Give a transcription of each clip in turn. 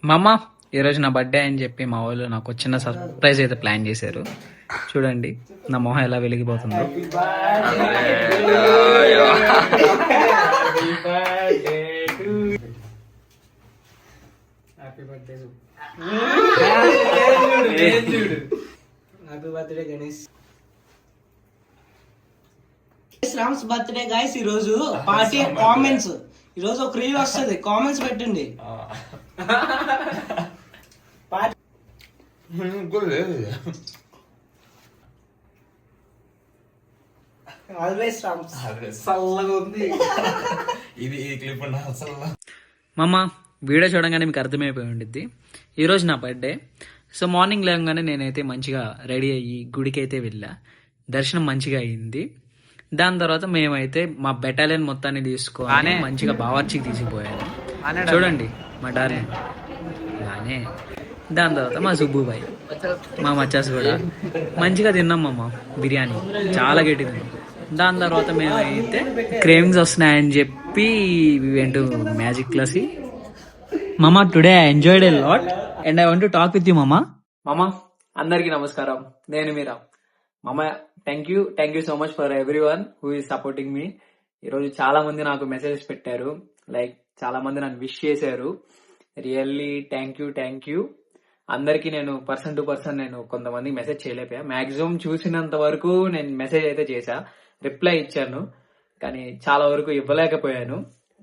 మా అమ్మ ఈరోజు నా బర్త్డే అని చెప్పి మా వాళ్ళు నాకు చిన్న సర్ప్రైజ్ అయితే ప్లాన్ చేశారు. చూడండి నా మొహం ఎలా వెలిగిపోతుందో. Happy birthday Ganesh. రామ్స్ బర్త్డే గైస్. ఈ రోజు పార్టీ కామెంట్స్, ఈ రోజు ఒక రీల్ వస్తుంది, కామెంట్స్ పెట్టండి. ఆల్వేస్ రామ్స్ చల్లగా ఉంది. ఇది క్లిప్ మామ వీడియో చూడంగానే మీకు అర్థమైపోయి ఉండిద్ది. ఈరోజు నా బర్త్డే. సో మార్నింగ్ లేవగానే నేనైతే మంచిగా రెడీ అయ్యి గుడికి అయితే వెళ్ళా. దర్శనం మంచిగా అయ్యింది. దాని తర్వాత మేమైతే మా బెటాలియన్ మొత్తాన్ని తీసుకొని మంచిగా బావర్చికి తీసుకుపోయాను. చూడండి మా డార్లింగ్ బానే. దాని తర్వాత మా సుబ్బుబాయ్, మా మచ్చాస్ కూడా మంచిగా తిన్నాం మామ. బిర్యానీ చాలా గట్టి తిన్నాం. దాని తర్వాత మేమైతే క్రేవింగ్స్ వస్తున్నాయని చెప్పి వెంట మ్యాజిక్ క్లాస్. మామా today I enjoyed a lot and I want to talk with you మామా. మామా అందరికీ నమస్కారం, నేను మీరా. మామా thank you so much for everyone who is supporting me. ఈరోజు చాలా మంది నాకు మెసేజెస్ పెట్టారు, లైక్ చాలా మంది నన్ను విష్ చేశారు. రియల్లీ థ్యాంక్ యూ అందరికి. నేను పర్సన్ టు పర్సన్ నేను కొంతమంది మెసేజ్ చేయలేకపోయా. మాక్సిమం చూసినంత వరకు నేను మెసేజ్ అయితే చేశా, రిప్లై ఇచ్చాను, కానీ చాలా వరకు ఇవ్వలేకపోయాను.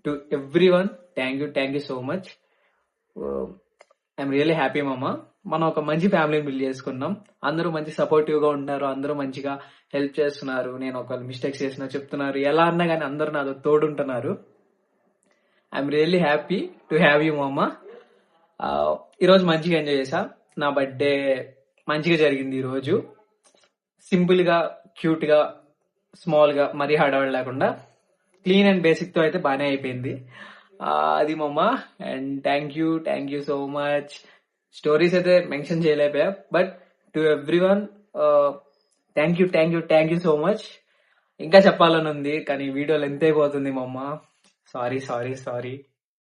To everyone thank you so much. I'm really happy మామా. మనం ఒక మంచి ఫ్యామిలీని బిల్డ్ చేసుకున్నాం. అందరూ మంచి సపోర్టివ్ గా ఉన్నారు, అందరూ మంచిగా హెల్ప్ చేస్తున్నారు. నేను ఒక మిస్టేక్స్ చేసినా చెప్తున్నారు, ఎలా అన్నా కానీ అందరూ నాతో తోడుంటున్నారు. I'm really happy to have you మామా. ఈరోజు మంచిగా ఎంజాయ్ చేశా. నా బర్త్డే మంచిగా జరిగింది. ఈరోజు సింపుల్ గా, క్యూట్ గా, స్మాల్ గా, మరీ హడావిడి లేకుండా క్లీన్ అండ్ బేసిక్ తో అయితే బాగానే అయిపోయింది. అది మమ్మ. And thank you so much. Stories అయితే మెన్షన్ చేయలేకపోయా, but to everyone thank you so much. ఇంకా చెప్పాలని ఉంది కానీ వీడియో లెంత్ అయిపోతుంది మమ్మ. సారీ